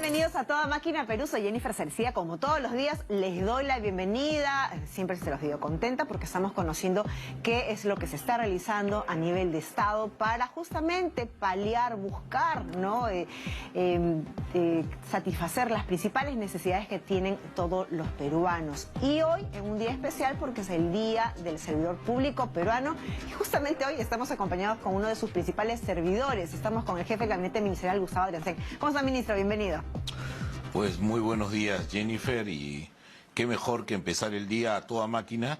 Bienvenidos a Toda Máquina Perú, soy Jennifer Cercía. Como todos los días les doy la bienvenida, siempre se los digo contenta porque estamos conociendo qué es lo que se está realizando a nivel de Estado para justamente paliar, buscar, ¿no? Satisfacer las principales necesidades que tienen todos los peruanos. Y hoy es un día especial porque es el Día del Servidor Público Peruano y justamente hoy estamos acompañados con uno de sus principales servidores. Estamos con el jefe del Gabinete Ministerial, Gustavo Adriancén. ¿Cómo está, ministro? Bienvenido. Pues muy buenos días, Jennifer, y qué mejor que empezar el día a toda máquina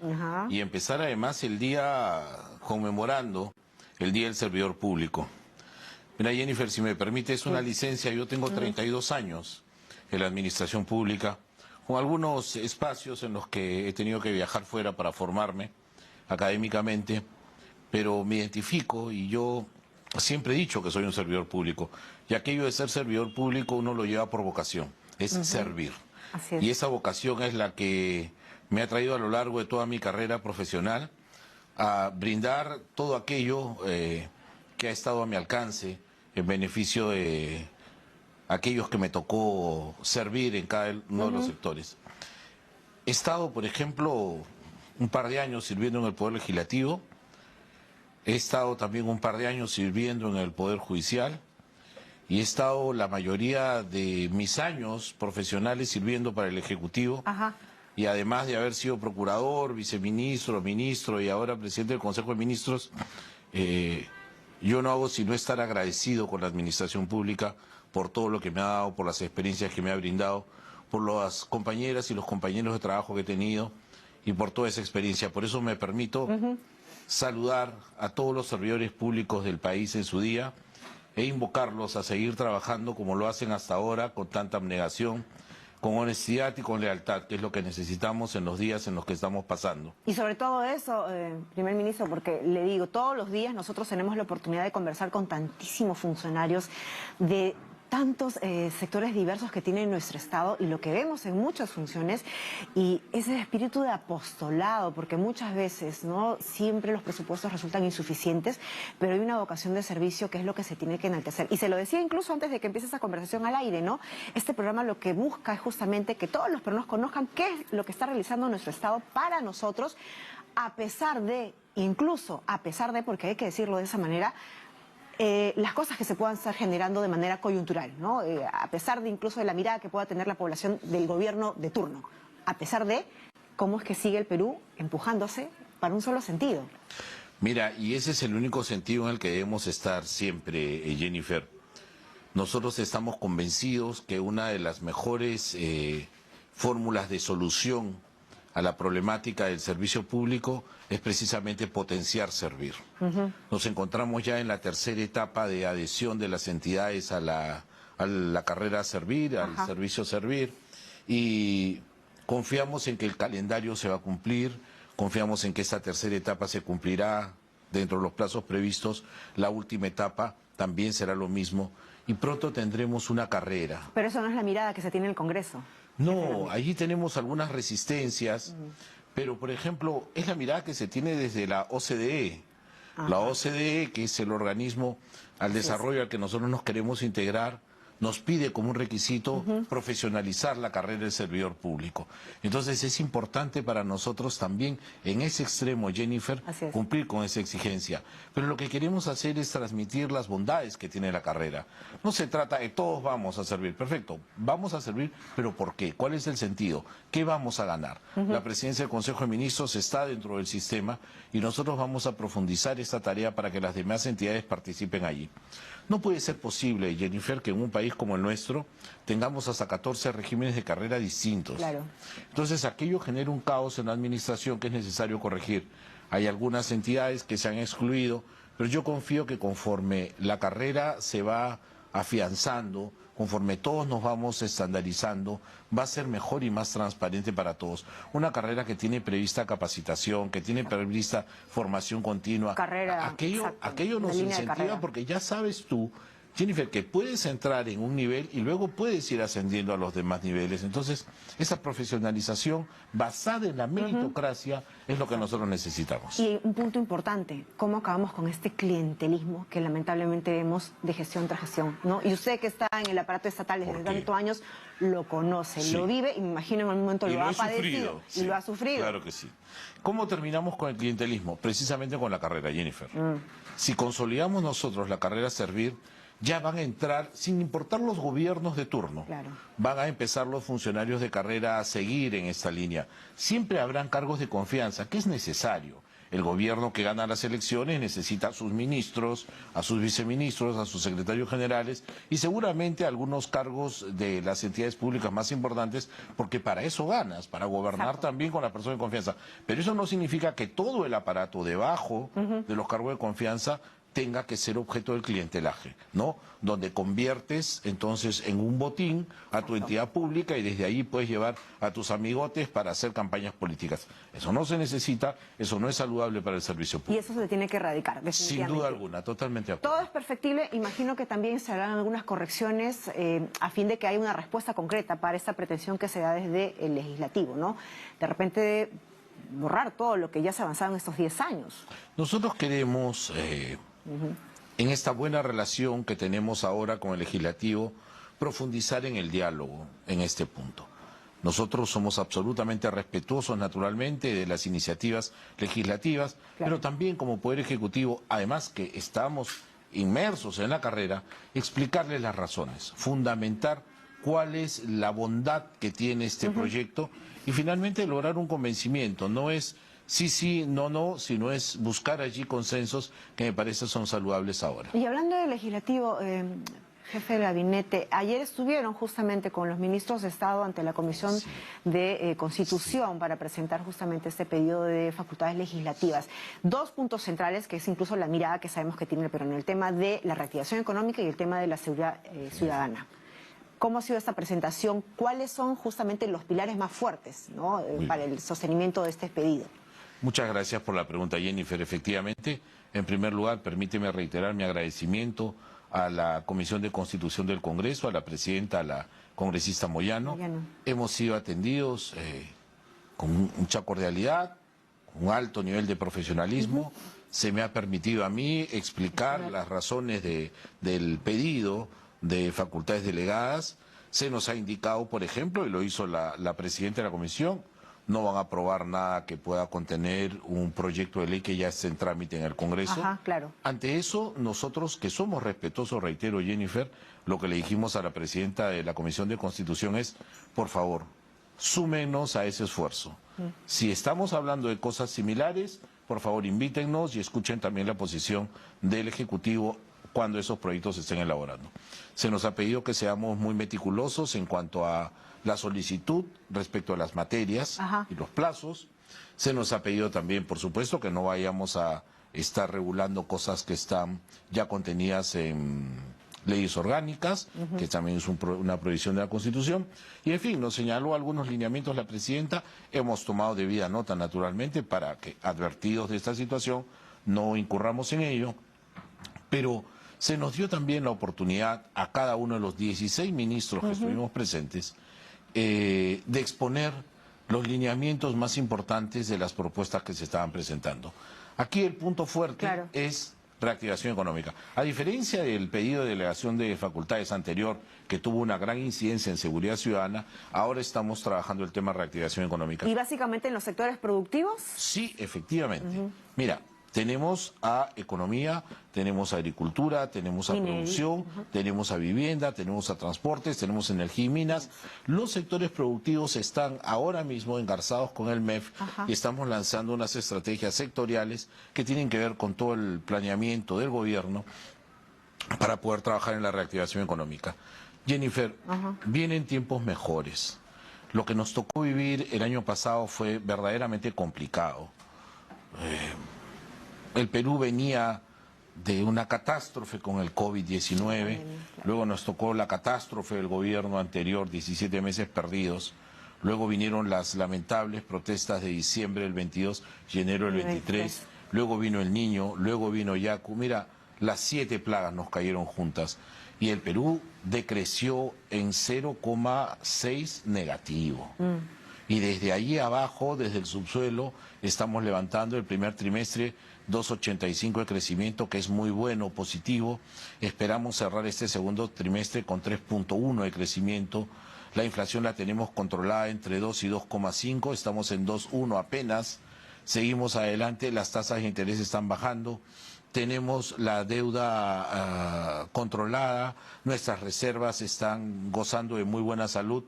y empezar además el día conmemorando el Día del Servidor Público. Mira, Jennifer, si me permites una licencia, yo tengo 32 años en la administración pública, con algunos espacios en los que he tenido que viajar fuera para formarme académicamente, pero me identifico y yo siempre he dicho que soy un servidor público, y aquello de ser servidor público uno lo lleva por vocación, es servir. Así es. Y esa vocación es la que me ha traído a lo largo de toda mi carrera profesional a brindar todo aquello que ha estado a mi alcance en beneficio de aquellos que me tocó servir en cada uno de los sectores. He estado, por ejemplo, un par de años sirviendo en el Poder Legislativo. He estado también un par de años sirviendo en el Poder Judicial y he estado la mayoría de mis años profesionales sirviendo para el Ejecutivo. Y además de haber sido procurador, viceministro, ministro y ahora presidente del Consejo de Ministros, yo no hago sino estar agradecido con la administración pública por todo lo que me ha dado, por las experiencias que me ha brindado, por las compañeras y los compañeros de trabajo que he tenido y por toda esa experiencia. Por eso me permito saludar a todos los servidores públicos del país en su día e invocarlos a seguir trabajando como lo hacen hasta ahora, con tanta abnegación, con honestidad y con lealtad, que es lo que necesitamos en los días en los que estamos pasando. Y sobre todo eso, primer ministro, porque le digo, todos los días nosotros tenemos la oportunidad de conversar con tantísimos funcionarios de tantos sectores diversos que tiene nuestro Estado y lo que vemos en muchas funciones y ese espíritu de apostolado, porque muchas veces no siempre los presupuestos resultan insuficientes, pero hay una vocación de servicio que es lo que se tiene que enaltecer. Y se lo decía incluso antes de que empiece esa conversación al aire, ¿no? Este programa lo que busca es justamente que todos los peruanos conozcan qué es lo que está realizando nuestro Estado para nosotros, a pesar de, incluso a pesar de, porque hay que decirlo de esa manera, las cosas que se puedan estar generando de manera coyuntural, ¿no? A pesar de incluso de la mirada que pueda tener la población del gobierno de turno, a pesar de cómo es que sigue el Perú empujándose para un solo sentido. Mira, y ese es el único sentido en el que debemos estar siempre, Jennifer. Nosotros estamos convencidos que una de las mejores fórmulas de solución a la problemática del servicio público es precisamente potenciar servir. Nos encontramos ya en la tercera etapa de adhesión de las entidades a la carrera servir, al servicio servir, y confiamos en que el calendario se va a cumplir, confiamos en que esta tercera etapa se cumplirá dentro de los plazos previstos, la última etapa también será lo mismo, y pronto tendremos una carrera. Pero eso no es la mirada que se tiene en el Congreso. No, allí tenemos algunas resistencias, pero por ejemplo, es la mirada que se tiene desde la OCDE. La OCDE, que es el organismo al desarrollo al que nosotros nos queremos integrar, nos pide como un requisito profesionalizar la carrera del servidor público. Entonces es importante para nosotros también en ese extremo, Jennifer, cumplir con esa exigencia. Pero lo que queremos hacer es transmitir las bondades que tiene la carrera. No se trata de todos vamos a servir, perfecto, vamos a servir, pero ¿por qué? ¿Cuál es el sentido? ¿Qué vamos a ganar? La presidencia del Consejo de Ministros está dentro del sistema y nosotros vamos a profundizar esta tarea para que las demás entidades participen allí. No puede ser posible, Jennifer, que en un país como el nuestro tengamos hasta 14 regímenes de carrera distintos. Entonces aquello genera un caos en la administración que es necesario corregir. Hay algunas entidades que se han excluido, pero yo confío que conforme la carrera se va afianzando, conforme todos nos vamos estandarizando, va a ser mejor y más transparente para todos. Una carrera que tiene prevista capacitación, que tiene prevista formación continua. Aquello nos incentiva porque ya sabes tú Jennifer, que puedes entrar en un nivel y luego puedes ir ascendiendo a los demás niveles. Entonces, esa profesionalización basada en la meritocracia es lo que nosotros necesitamos. Y un punto importante, ¿cómo acabamos con este clientelismo que lamentablemente vemos de gestión tras gestión, ¿no? Y usted que está en el aparato estatal desde tantos años, lo conoce, Sí. lo vive y me imagino en algún momento Y lo lo ha he padecido sufrido, y sí, lo ha sufrido. Claro que sí. ¿Cómo terminamos con el clientelismo? Precisamente con la carrera, Jennifer. Si consolidamos nosotros la carrera Servir, ya van a entrar, sin importar los gobiernos de turno, Claro. van a empezar los funcionarios de carrera a seguir en esta línea. Siempre habrán cargos de confianza, que es necesario. El gobierno que gana las elecciones necesita a sus ministros, a sus viceministros, a sus secretarios generales y seguramente algunos cargos de las entidades públicas más importantes, porque para eso ganas, para gobernar Exacto. también con la persona de confianza. Pero eso no significa que todo el aparato debajo de los cargos de confianza tenga que ser objeto del clientelaje, ¿no? Donde conviertes entonces en un botín a tu entidad pública y desde ahí puedes llevar a tus amigotes para hacer campañas políticas. Eso no se necesita, eso no es saludable para el servicio Y público. eso se tiene que erradicar, Sin definitivamente. duda alguna, totalmente de acuerdo. Todo es perfectible, imagino que también se harán algunas correcciones a fin de que haya una respuesta concreta para esta pretensión que se da desde el legislativo, ¿no? De repente borrar todo lo que ya se ha avanzado en estos 10 años. Nosotros queremos, en esta buena relación que tenemos ahora con el legislativo, profundizar en el diálogo en este punto. Nosotros somos absolutamente respetuosos, naturalmente, de las iniciativas legislativas, pero también como Poder Ejecutivo, además que estamos inmersos en la carrera, explicarles las razones, fundamentar cuál es la bondad que tiene este proyecto y finalmente lograr un convencimiento. No es sí, sí, no, no, sino es buscar allí consensos que me parece son saludables ahora. Y hablando del legislativo, jefe de gabinete, ayer estuvieron justamente con los ministros de Estado ante la Comisión de Constitución para presentar justamente este pedido de facultades legislativas. Dos puntos centrales, que es incluso la mirada que sabemos que tiene el Perú, el tema de la reactivación económica y el tema de la seguridad ciudadana. ¿Cómo ha sido esta presentación? ¿Cuáles son justamente los pilares más fuertes, ¿no? Para el sostenimiento de este pedido? Muchas gracias por la pregunta, Jennifer. Efectivamente, en primer lugar, permíteme reiterar mi agradecimiento a la Comisión de Constitución del Congreso, a la presidenta, a la congresista Moyano. Hemos sido atendidos con mucha cordialidad, con un alto nivel de profesionalismo. Se me ha permitido a mí explicar las razones del pedido de facultades delegadas. Se nos ha indicado, por ejemplo, y lo hizo la presidenta de la Comisión, no van a aprobar nada que pueda contener un proyecto de ley que ya esté en trámite en el Congreso. Ajá, claro. Ante eso, nosotros, que somos respetuosos, reitero, Jennifer, lo que le dijimos a la presidenta de la Comisión de Constitución es, por favor, súmenos a ese esfuerzo. Si estamos hablando de cosas similares, por favor, invítennos y escuchen también la posición del Ejecutivo cuando esos proyectos se estén elaborando. Se nos ha pedido que seamos muy meticulosos en cuanto a la solicitud respecto a las materias y los plazos. Se nos ha pedido también, por supuesto, que no vayamos a estar regulando cosas que están ya contenidas en leyes orgánicas, que también es una prohibición de la Constitución. Y, en fin, nos señaló algunos lineamientos la presidenta. Hemos tomado debida nota, naturalmente, para que, advertidos de esta situación, no incurramos en ello. Pero se nos dio también la oportunidad a cada uno de los 16 ministros que estuvimos presentes de exponer los lineamientos más importantes de las propuestas que se estaban presentando. Aquí el punto fuerte es reactivación económica. A diferencia del pedido de delegación de facultades anterior, que tuvo una gran incidencia en seguridad ciudadana, ahora estamos trabajando el tema de reactivación económica. ¿Y básicamente en los sectores productivos? Sí, efectivamente. Mira, tenemos a economía, tenemos a agricultura, tenemos a producción, tenemos a vivienda, tenemos a transportes, tenemos energía y minas. Los sectores productivos están ahora mismo engarzados con el MEF y estamos lanzando unas estrategias sectoriales que tienen que ver con todo el planeamiento del gobierno para poder trabajar en la reactivación económica. Jennifer, vienen tiempos mejores. Lo que nos tocó vivir el año pasado fue verdaderamente complicado. El Perú venía de una catástrofe con el COVID-19, luego nos tocó la catástrofe del gobierno anterior, 17 meses perdidos, luego vinieron las lamentables protestas de diciembre del 22 y enero del 23, luego vino el Niño, luego vino Yaku. Mira, las 7 plagas nos cayeron juntas y el Perú decreció en 0,6 negativo. Y desde ahí abajo, desde el subsuelo, estamos levantando el primer trimestre 2,85 de crecimiento, que es muy bueno, positivo. Esperamos cerrar este segundo trimestre con 3,1 de crecimiento. La inflación la tenemos controlada entre 2 y 2,5, estamos en 2,1 apenas. Seguimos adelante, las tasas de interés están bajando. Tenemos la deuda controlada, nuestras reservas están gozando de muy buena salud.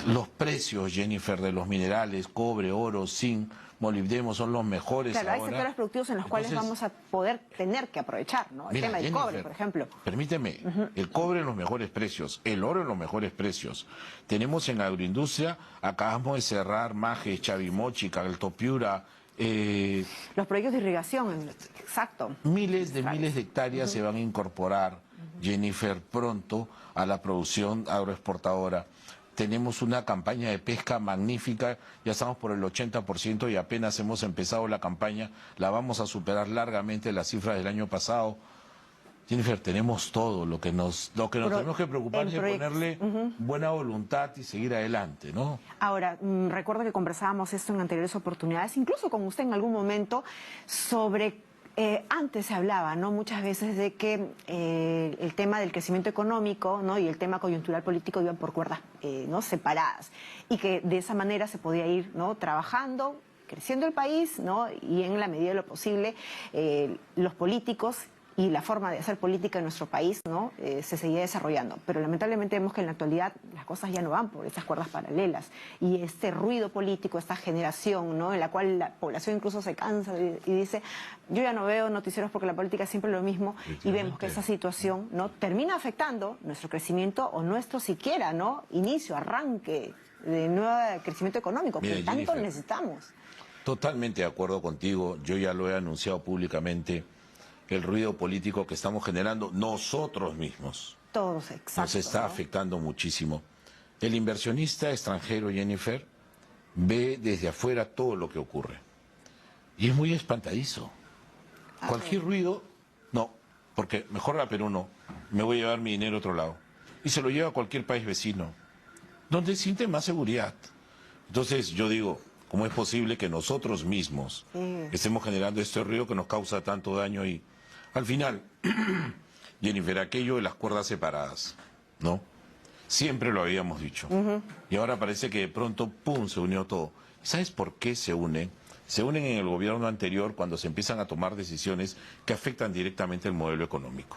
Los precios, Jennifer, de los minerales, cobre, oro, zinc, molibdeno, son los mejores claro, ahora. hay sectores productivos en los cuales vamos a poder tener que aprovechar, ¿no? El Mira, tema del Jennifer, cobre, por ejemplo. Permíteme, el cobre en los mejores precios, el oro en los mejores precios. Tenemos en agroindustria, acabamos de cerrar Maje, Chavimochi, Cagaltopiura, Los proyectos de irrigación, exacto. miles de hectáreas se van a incorporar, Jennifer, pronto a la producción agroexportadora. Tenemos una campaña de pesca magnífica, ya estamos por el 80% y apenas hemos empezado la campaña, la vamos a superar largamente las cifras del año pasado. Jennifer, tenemos todo, lo que nos tenemos que preocupar es de ponerle buena voluntad y seguir adelante, ¿no? Ahora, recuerdo que conversábamos esto en anteriores oportunidades, incluso con usted en algún momento, sobre... antes se hablaba, ¿no?, muchas veces de que el tema del crecimiento económico, ¿no?, y el tema coyuntural político iban por cuerdas, ¿no?, separadas, y que de esa manera se podía ir, ¿no?, trabajando, creciendo el país, ¿no?, y en la medida de lo posible los políticos y la forma de hacer política en nuestro país, ¿no?, se seguía desarrollando. Pero lamentablemente vemos que en la actualidad las cosas ya no van por esas cuerdas paralelas. Y este ruido político, esta generación, ¿no?, en la cual la población incluso se cansa y dice, yo ya no veo noticieros porque la política es siempre lo mismo, y vemos que esa situación, ¿no?, termina afectando nuestro crecimiento o nuestro siquiera, ¿no?, inicio, arranque de nuevo crecimiento económico, Mira, que tanto Jennifer, necesitamos. Totalmente de acuerdo contigo, yo ya lo he anunciado públicamente, el ruido político que estamos generando nosotros mismos Todos, exacto, nos está ¿no?, afectando muchísimo. El inversionista extranjero, Jennifer, ve desde afuera todo lo que ocurre y es muy espantadizo. Cualquier ruido, no, porque mejor a Perú no, me voy a llevar mi dinero a otro lado. Y se lo lleva a cualquier país vecino, donde siente más seguridad. Entonces yo digo, ¿cómo es posible que nosotros mismos estemos generando este ruido que nos causa tanto daño? Y al final, Jennifer, aquello de las cuerdas separadas, ¿no? Siempre lo habíamos dicho. Y ahora parece que de pronto, ¡pum!, se unió todo. ¿Sabes por qué se unen? Se unen en el gobierno anterior cuando se empiezan a tomar decisiones que afectan directamente el modelo económico.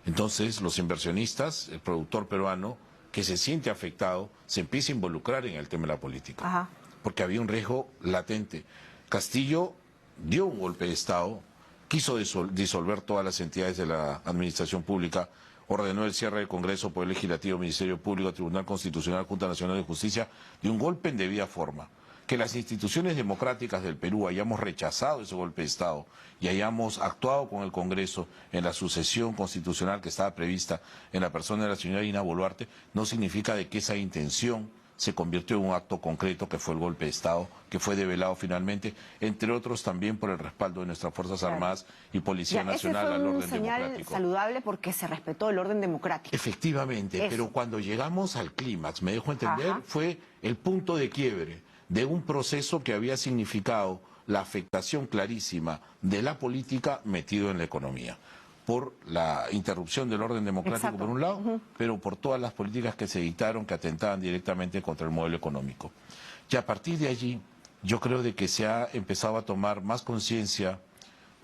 Entonces, los inversionistas, el productor peruano, que se siente afectado, se empieza a involucrar en el tema de la política. Ajá. Porque había un riesgo latente. Castillo dio un golpe de Estado, quiso disolver todas las entidades de la administración pública, ordenó el cierre del Congreso, Poder Legislativo, Ministerio Público, Tribunal Constitucional, Junta Nacional de Justicia, de un golpe en debida forma. Que las instituciones democráticas del Perú hayamos rechazado ese golpe de Estado y hayamos actuado con el Congreso en la sucesión constitucional que estaba prevista en la persona de la señora Dina Boluarte, no significa de que esa intención se convirtió en un acto concreto que fue el golpe de Estado, que fue develado finalmente, entre otros también por el respaldo de nuestras Fuerzas Armadas y Policía Nacional al orden democrático. Ese fue un señal saludable porque se respetó el orden democrático. Efectivamente, pero cuando llegamos al clímax, me dejo entender, fue el punto de quiebre de un proceso que había significado la afectación clarísima de la política metido en la economía, por la interrupción del orden democrático por un lado, pero por todas las políticas que se dictaron que atentaban directamente contra el modelo económico. Y a partir de allí, yo creo de que se ha empezado a tomar más conciencia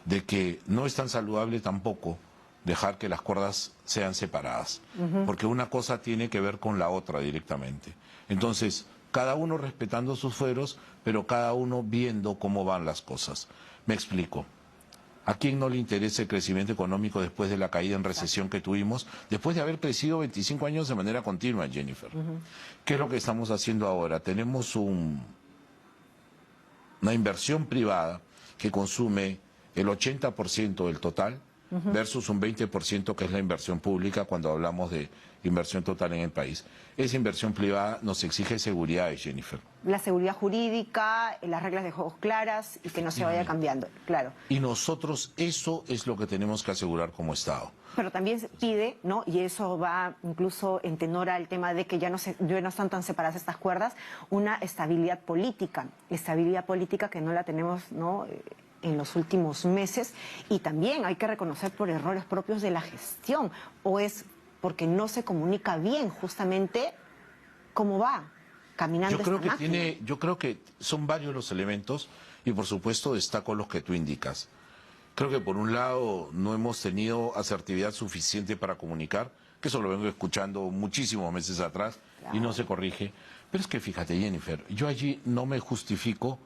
de que no es tan saludable tampoco dejar que las cuerdas sean separadas, porque una cosa tiene que ver con la otra directamente. Entonces, cada uno respetando sus fueros, pero cada uno viendo cómo van las cosas. Me explico. ¿A quién no le interesa el crecimiento económico después de la caída en recesión que tuvimos, después de haber crecido 25 años de manera continua, Jennifer? ¿Qué es lo que estamos haciendo ahora? Tenemos una inversión privada que consume el 80% del total, versus un 20% que es la inversión pública cuando hablamos de inversión total en el país. Esa inversión privada nos exige seguridad, Jennifer. La seguridad jurídica, las reglas de juegos claras y que no se vaya cambiando, claro. Y nosotros eso es lo que tenemos que asegurar como Estado. Pero también se pide, ¿no? Y eso va incluso en tenor al tema de que ya no están tan separadas estas cuerdas, una estabilidad política que no la tenemos, ¿no?, en los últimos meses, y también hay que reconocer por errores propios de la gestión, o es porque no se comunica bien justamente cómo va caminando esta máquina. Yo creo que son varios los elementos y por supuesto destaco los que tú indicas. Creo que por un lado no hemos tenido asertividad suficiente para comunicar, que eso lo vengo escuchando muchísimos meses atrás, claro, y no se corrige. Pero es que fíjate, Jennifer, yo allí no me justifico,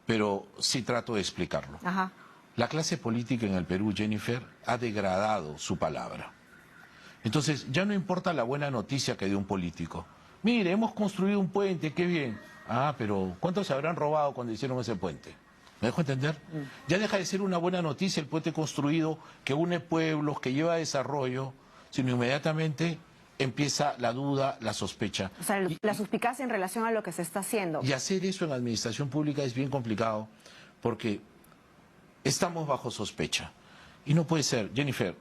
pero sí trato de explicarlo. Ajá. La clase política en el Perú, Jennifer, ha degradado su palabra. Entonces, ya no importa la buena noticia que dé un político. Mire, hemos construido un puente, qué bien. Ah, pero ¿cuántos se habrán robado cuando hicieron ese puente? ¿Me dejo entender? Ya deja de ser una buena noticia el puente construido que une pueblos, que lleva desarrollo, sino inmediatamente empieza la duda, la sospecha. O sea, la suspicacia en relación a lo que se está haciendo. Y hacer eso en la administración pública es bien complicado porque estamos bajo sospecha. Y no puede ser, Jennifer,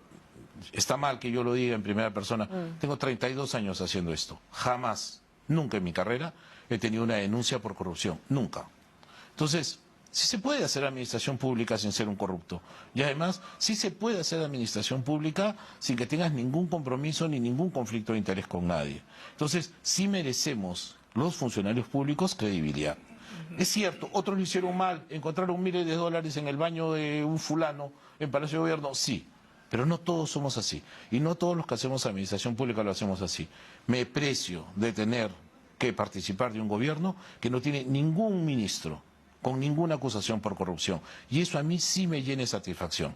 está mal que yo lo diga en primera persona, tengo 32 años haciendo esto. Jamás, nunca en mi carrera he tenido una denuncia por corrupción, nunca. Entonces, sí se puede hacer administración pública sin ser un corrupto. Y además, sí se puede hacer administración pública sin que tengas ningún compromiso ni ningún conflicto de interés con nadie. Entonces, sí merecemos los funcionarios públicos credibilidad. Es cierto, otros lo hicieron mal, encontraron miles de dólares en el baño de un fulano en Palacio de Gobierno, sí. Pero no todos somos así. Y no todos los que hacemos administración pública lo hacemos así. Me precio de tener que participar de un gobierno que no tiene ningún ministro con ninguna acusación por corrupción. Y eso a mí sí me llena de satisfacción.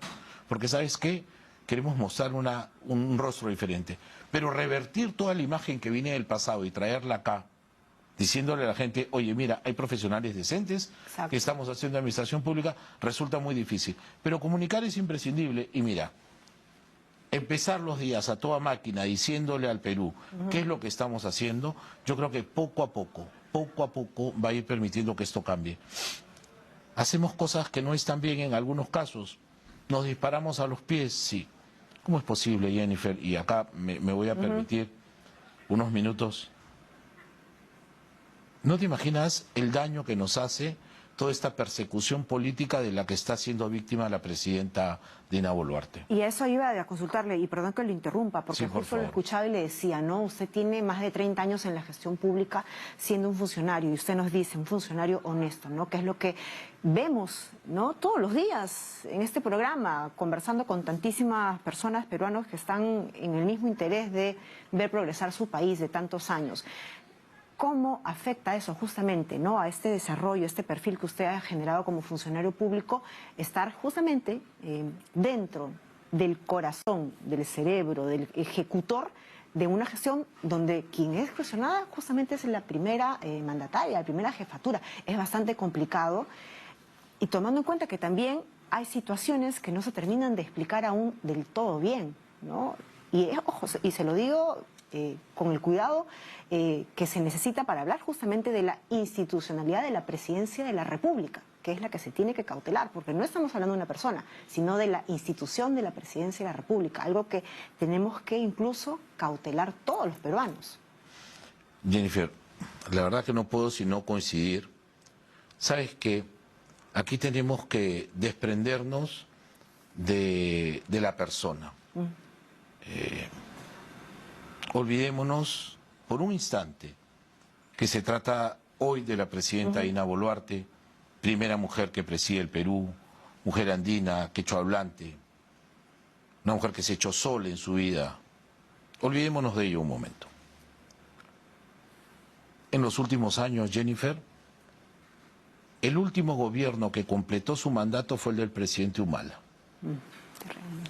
Porque, ¿sabes qué? Queremos mostrar un rostro diferente. Pero revertir toda la imagen que viene del pasado y traerla acá, diciéndole a la gente, oye, mira, hay profesionales decentes, que estamos haciendo administración pública, resulta muy difícil. Pero comunicar es imprescindible. Y mira, empezar los días a toda máquina diciéndole al Perú qué es lo que estamos haciendo, yo creo que poco a poco va a ir permitiendo que esto cambie. Hacemos cosas que no están bien en algunos casos, nos disparamos a los pies, sí. ¿Cómo es posible, Jennifer? Y acá me voy a permitir unos minutos. ¿No te imaginas el daño que nos hace toda esta persecución política de la que está siendo víctima la presidenta Dina Boluarte? Y eso iba a consultarle, y perdón que lo interrumpa, porque sí, justo lo escuchaba y le decía, ¿no? Usted tiene más de 30 años en la gestión pública siendo un funcionario, y usted nos dice, un funcionario honesto, ¿no? Que es lo que vemos, ¿no?, todos los días en este programa, conversando con tantísimas personas peruanos que están en el mismo interés de ver progresar su país de tantos años. ¿Cómo afecta eso justamente, ¿no?, a este desarrollo, este perfil que usted ha generado como funcionario público, estar justamente dentro del corazón, del cerebro, del ejecutor de una gestión donde quien es cuestionada justamente es la primera mandataria, la primera jefatura? Es bastante complicado, y tomando en cuenta que también hay situaciones que no se terminan de explicar aún del todo bien, ¿no? Y ojo, y se lo digo con el cuidado que se necesita para hablar justamente de la institucionalidad de la presidencia de la República, que es la que se tiene que cautelar, porque no estamos hablando de una persona, sino de la institución de la presidencia de la República, algo que tenemos que incluso cautelar todos los peruanos. Jennifer, la verdad que no puedo sino coincidir. ¿Sabes qué? Aquí tenemos que desprendernos de la persona. Olvidémonos por un instante que se trata hoy de la presidenta Dina Boluarte, primera mujer que preside el Perú, mujer andina, quechua hablante, una mujer que se echó sola en su vida. Olvidémonos de ello un momento. En los últimos años, Jennifer, el último gobierno que completó su mandato fue el del presidente Humala.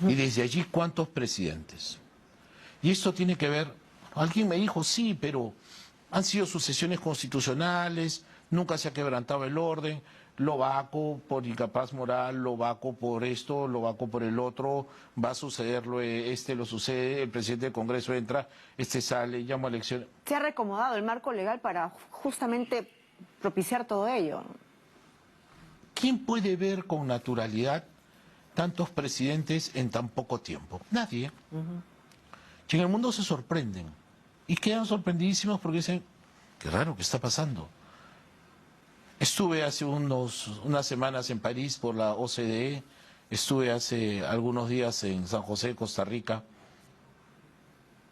Y desde allí, ¿cuántos presidentes? Y esto tiene que ver, alguien me dijo, sí, pero han sido sucesiones constitucionales, nunca se ha quebrantado el orden, lo vaco por incapaz moral, lo vaco por esto, lo vaco por el otro, va a suceder lo sucede, el presidente del Congreso entra, sale, llama a elecciones. Se ha reacomodado el marco legal para justamente propiciar todo ello. ¿Quién puede ver con naturalidad tantos presidentes en tan poco tiempo? Nadie. Que en el mundo se sorprenden y quedan sorprendidísimos porque dicen, qué raro, ¿qué está pasando? Estuve hace unas semanas en París por la OCDE, estuve hace algunos días en San José, Costa Rica,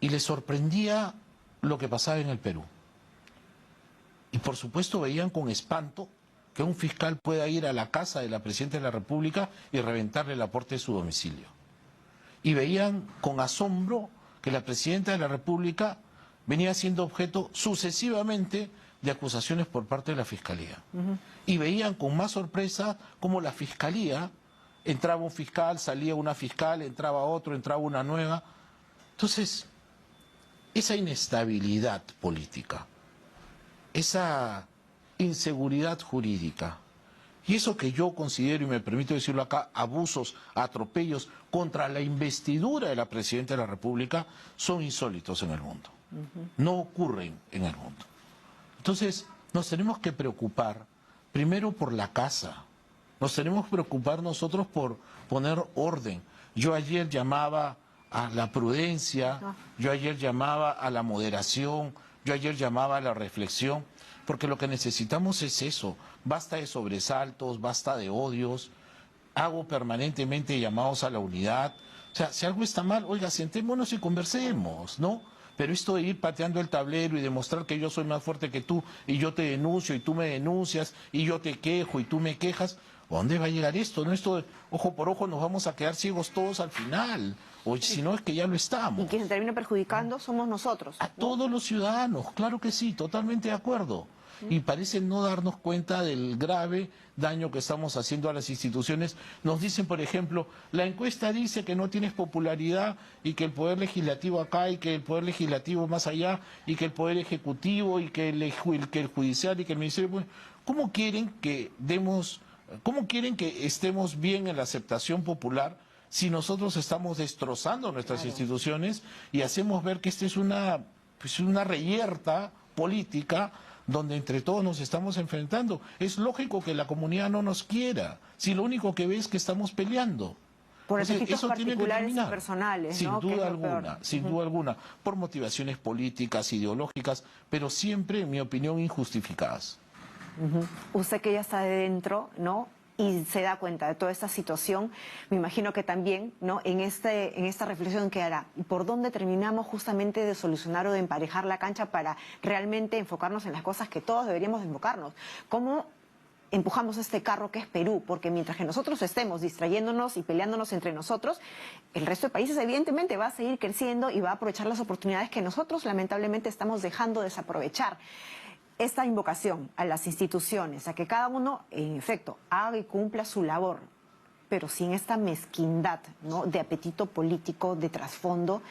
y les sorprendía lo que pasaba en el Perú. Y por supuesto veían con espanto que un fiscal pueda ir a la casa de la Presidenta de la República y reventarle la puerta de su domicilio. Y veían con asombro que la Presidenta de la República venía siendo objeto sucesivamente de acusaciones por parte de la Fiscalía. Y veían con más sorpresa cómo la Fiscalía, entraba un fiscal, salía una fiscal, entraba otro, entraba una nueva. Entonces, esa inestabilidad política, esa inseguridad jurídica, y eso que yo considero, y me permito decirlo acá, abusos, atropellos contra la investidura de la Presidenta de la República, son insólitos en el mundo. No ocurren en el mundo. Entonces, nos tenemos que preocupar primero por la casa, nos tenemos que preocupar nosotros por poner orden. Yo ayer llamaba a la prudencia, yo ayer llamaba a la moderación, yo ayer llamaba a la reflexión, porque lo que necesitamos es eso, basta de sobresaltos, basta de odios, hago permanentemente llamados a la unidad. O sea, si algo está mal, oiga, sentémonos y conversemos, ¿no? Pero esto de ir pateando el tablero y demostrar que yo soy más fuerte que tú y yo te denuncio y tú me denuncias y yo te quejo y tú me quejas, ¿a dónde va a llegar esto? ¿No? Esto de ojo por ojo nos vamos a quedar ciegos todos al final, o si no es que ya lo estamos. Y quien se termina perjudicando somos nosotros, ¿no? A todos los ciudadanos, claro que sí, totalmente de acuerdo. Y parece no darnos cuenta del grave daño que estamos haciendo a las instituciones. Nos dicen, por ejemplo, la encuesta dice que no tienes popularidad y que el Poder Legislativo acá y que el Poder Legislativo más allá y que el Poder Ejecutivo y que el Judicial y que el Ministerio... Bueno, ¿cómo quieren que estemos bien en la aceptación popular si nosotros estamos destrozando nuestras instituciones y hacemos ver que esta es una reyerta política donde entre todos nos estamos enfrentando? Es lógico que la comunidad no nos quiera, si lo único que ve es que estamos peleando. Por Entonces, efectos eso tiene que particulares y terminar. personales, Sin ¿no? Que es duda lo peor. alguna, sin duda alguna, por motivaciones políticas, ideológicas, pero siempre, en mi opinión, injustificadas. Usted que ya está de dentro, ¿no? Y se da cuenta de toda esta situación, me imagino que también, ¿no? En esta reflexión que hará, ¿por dónde terminamos justamente de solucionar o de emparejar la cancha para realmente enfocarnos en las cosas que todos deberíamos de enfocarnos? ¿Cómo empujamos este carro que es Perú? Porque mientras que nosotros estemos distrayéndonos y peleándonos entre nosotros, el resto de países evidentemente va a seguir creciendo y va a aprovechar las oportunidades que nosotros lamentablemente estamos dejando desaprovechar. Esta invocación a las instituciones, a que cada uno, en efecto, haga y cumpla su labor, pero sin esta mezquindad, ¿no? De apetito político, de trasfondo,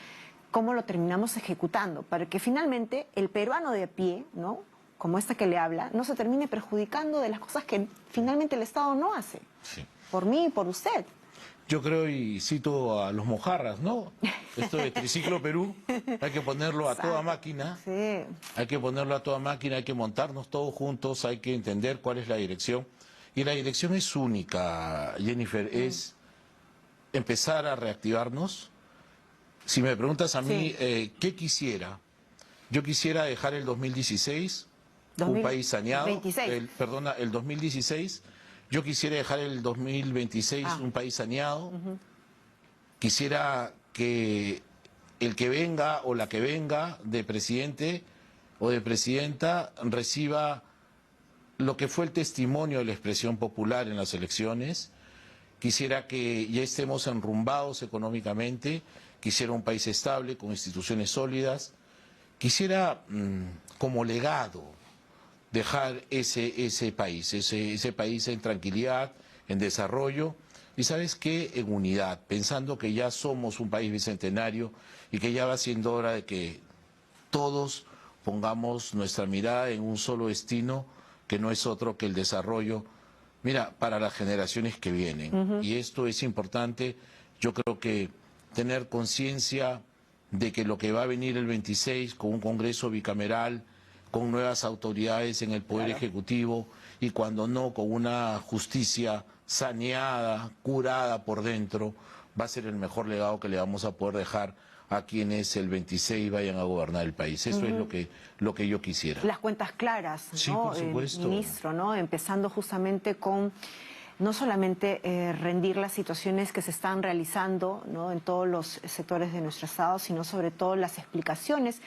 ¿cómo lo terminamos ejecutando? Para que finalmente el peruano de a pie, ¿no? Como esta que le habla, no se termine perjudicando de las cosas que finalmente el Estado no hace. Sí. Por mí y por usted. Yo creo, y cito a los mojarras, ¿no? Esto de Triciclo Perú, hay que ponerlo a toda máquina. Sí. Hay que ponerlo a toda máquina, hay que montarnos todos juntos, hay que entender cuál es la dirección. Y la dirección es única, Jennifer, es empezar a reactivarnos. Si me preguntas a mí, ¿qué quisiera? Yo quisiera dejar el 2016, un país saneado. 26. El 2016. Yo quisiera dejar el 2026 un país saneado. Quisiera que el que venga o la que venga de presidente o de presidenta reciba lo que fue el testimonio de la expresión popular en las elecciones. Quisiera que ya estemos enrumbados económicamente. Quisiera un país estable, con instituciones sólidas. Quisiera, como legado, dejar ese país en tranquilidad, en desarrollo, y ¿sabes qué? En unidad, pensando que ya somos un país bicentenario y que ya va siendo hora de que todos pongamos nuestra mirada en un solo destino, que no es otro que el desarrollo, mira, para las generaciones que vienen. Y esto es importante, yo creo que tener conciencia de que lo que va a venir el 26 con un Congreso bicameral, con nuevas autoridades en el Poder Ejecutivo y cuando no, con una justicia saneada, curada por dentro, va a ser el mejor legado que le vamos a poder dejar a quienes el 26 vayan a gobernar el país. Eso es lo que yo quisiera. Las cuentas claras, Sí, ¿no? por supuesto. Ministro, ¿no? Empezando justamente con no solamente rendir las situaciones que se están realizando, ¿no?, en todos los sectores de nuestro Estado, sino sobre todo las explicaciones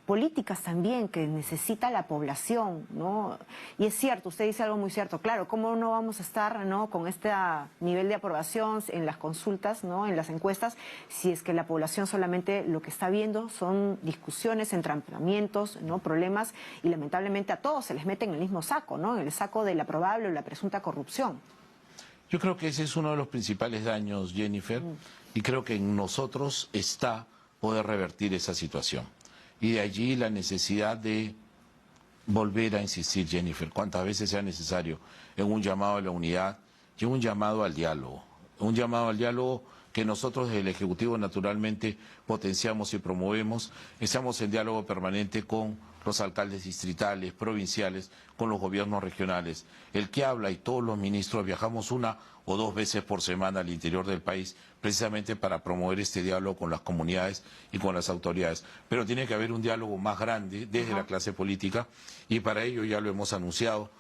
políticas también que necesita la población, ¿no? Y es cierto, usted dice algo muy cierto, claro, ¿cómo no vamos a estar, ¿no?, con este nivel de aprobación en las consultas, ¿no?, en las encuestas, si es que la población solamente lo que está viendo son discusiones, entrampamientos, ¿no?, problemas, y lamentablemente a todos se les mete en el mismo saco, ¿no?, en el saco de la probable o la presunta corrupción. Yo creo que ese es uno de los principales daños, Jennifer, y creo que en nosotros está poder revertir esa situación. Y de allí la necesidad de volver a insistir, Jennifer, cuantas veces sea necesario, en un llamado a la unidad y en un llamado al diálogo. Un llamado al diálogo que nosotros desde el Ejecutivo naturalmente potenciamos y promovemos. Estamos en diálogo permanente con los alcaldes distritales, provinciales, con los gobiernos regionales. El que habla y todos los ministros viajamos 1 o 2 veces por semana al interior del país, precisamente para promover este diálogo con las comunidades y con las autoridades. Pero tiene que haber un diálogo más grande desde la clase política y para ello ya lo hemos anunciado.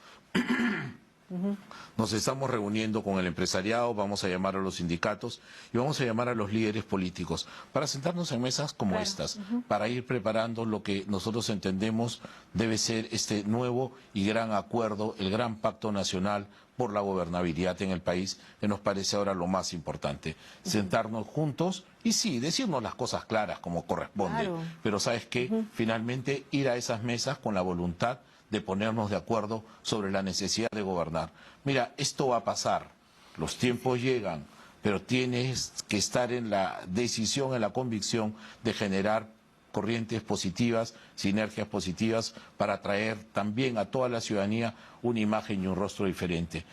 Nos estamos reuniendo con el empresariado, vamos a llamar a los sindicatos y vamos a llamar a los líderes políticos para sentarnos en mesas como estas, para ir preparando lo que nosotros entendemos debe ser este nuevo y gran acuerdo, el gran pacto nacional por la gobernabilidad en el país, que nos parece ahora lo más importante. Sentarnos juntos y sí, decirnos las cosas claras como corresponde, pero ¿sabes qué? Finalmente ir a esas mesas con la voluntad de ponernos de acuerdo sobre la necesidad de gobernar. Mira, esto va a pasar, los tiempos llegan, pero tienes que estar en la decisión, en la convicción de generar corrientes positivas, sinergias positivas, para atraer también a toda la ciudadanía una imagen y un rostro diferente.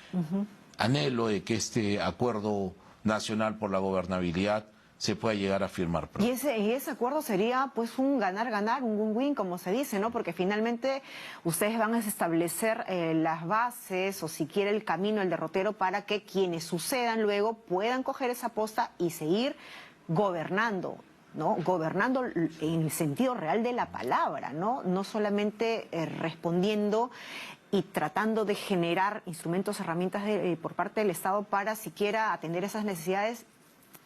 Anhelo de que este acuerdo nacional por la gobernabilidad se pueda llegar a firmar pronto. Y ese acuerdo sería pues un ganar-ganar, un win-win, como se dice, ¿no? Porque finalmente ustedes van a establecer las bases o si quiere el camino, el derrotero, para que quienes sucedan luego puedan coger esa posta y seguir gobernando, ¿no? Gobernando en el sentido real de la palabra, ¿no? No solamente respondiendo y tratando de generar instrumentos, herramientas por parte del Estado para siquiera atender esas necesidades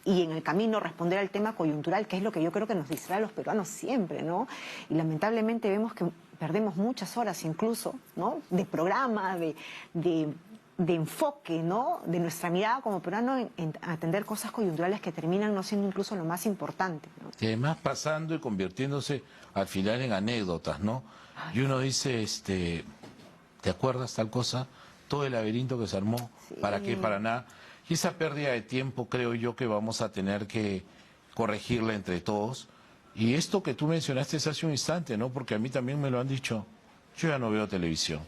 y en el camino responder al tema coyuntural, que es lo que yo creo que nos distrae a los peruanos siempre, ¿no? Y lamentablemente vemos que perdemos muchas horas incluso, ¿no?, de programa, de enfoque, ¿no?, de nuestra mirada como peruano en atender cosas coyunturales que terminan no siendo incluso lo más importante, ¿no? Y además pasando y convirtiéndose al final en anécdotas, ¿no? Y uno dice, ¿te acuerdas tal cosa? Todo el laberinto que se armó, ¿para qué? Para nada. Y esa pérdida de tiempo creo yo que vamos a tener que corregirla entre todos. Y esto que tú mencionaste hace un instante, ¿no? Porque a mí también me lo han dicho. Yo ya no veo televisión.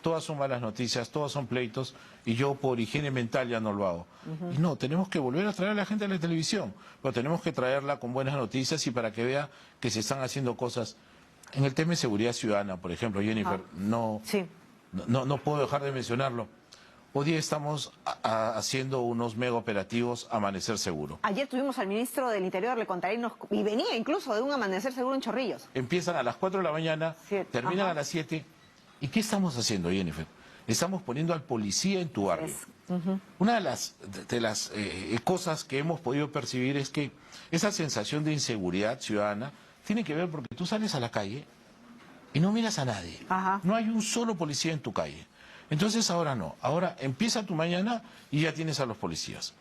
Todas son malas noticias, todas son pleitos, y yo por higiene mental ya no lo hago. Y no, tenemos que volver a traer a la gente a la televisión, pero tenemos que traerla con buenas noticias y para que vea que se están haciendo cosas. En el tema de seguridad ciudadana, por ejemplo, Jennifer, no puedo dejar de mencionarlo. Hoy día estamos haciendo unos mega operativos Amanecer Seguro. Ayer tuvimos al ministro del Interior, le contaré, y venía incluso de un Amanecer Seguro en Chorrillos. Empiezan a las 4 de la mañana, terminan a las 7. ¿Y qué estamos haciendo, Jennifer? Estamos poniendo al policía en tu barrio. Una de las cosas que hemos podido percibir es que esa sensación de inseguridad ciudadana tiene que ver porque tú sales a la calle y no miras a nadie. No hay un solo policía en tu calle. Entonces ahora no, ahora empieza tu mañana y ya tienes a los policías.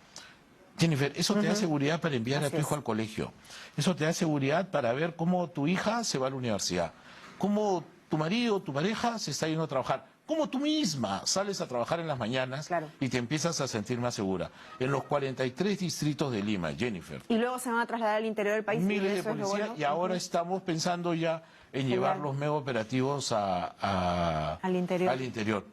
Jennifer, eso te da seguridad para enviar a tu hijo al colegio. Eso te da seguridad para ver cómo tu hija se va a la universidad. Cómo tu marido, tu pareja se está yendo a trabajar. Cómo tú misma sales a trabajar en las mañanas y te empiezas a sentir más segura. En los 43 distritos de Lima, Jennifer. Y luego se van a trasladar al interior del país. Miles de policías y ahora estamos pensando ya en llevar los mega operativos al interior. al interior.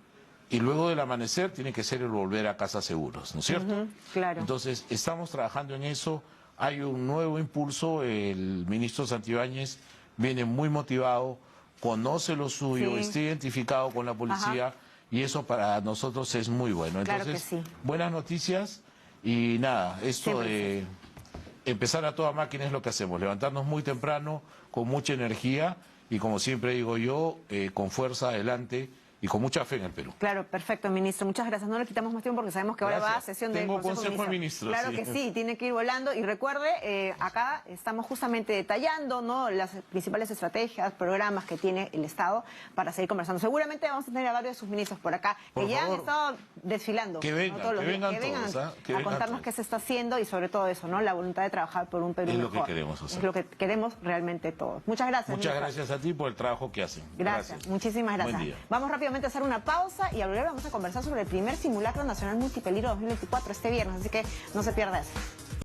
Y luego del amanecer tiene que ser el volver a casa seguros, ¿no es cierto? Claro. Entonces, estamos trabajando en eso. Hay un nuevo impulso. El ministro Santibáñez viene muy motivado, conoce lo suyo, Sí. está identificado con la policía. Ajá. Y eso para nosotros es muy bueno. Claro Entonces, que sí. buenas noticias y nada, esto Siempre de empezar a toda máquina es lo que hacemos, levantarnos muy temprano, con mucha energía y como siempre digo yo, con fuerza adelante y con mucha fe en el Perú. Claro, perfecto, ministro. Muchas gracias. No le quitamos más tiempo porque sabemos que ahora va a Gracias. sesión del Tengo Consejo consejo de Ministro. ministros, Claro sí. que sí, tiene que ir volando. Y recuerde, acá estamos justamente detallando, ¿no?, las principales estrategias, programas que tiene el Estado para seguir conversando. Seguramente vamos a tener a varios de sus ministros por acá, Por que ya han favor. estado desfilando. Que vengan, Todos los que días. vengan Que vengan todos, ¿ah? Que a vengan contarnos todos. qué se está haciendo y sobre todo eso, ¿no?, la voluntad de trabajar por un Perú Es lo mejor. que queremos hacer. Es lo que queremos realmente todos. Muchas gracias. Muchas ministro. gracias a ti por el trabajo que hacen. Gracias, muchísimas gracias. Buen día. Vamos rápidamente a hacer una pausa y al volver vamos a conversar sobre el primer simulacro nacional multipeligro 2024 este viernes, así que no se pierda eso.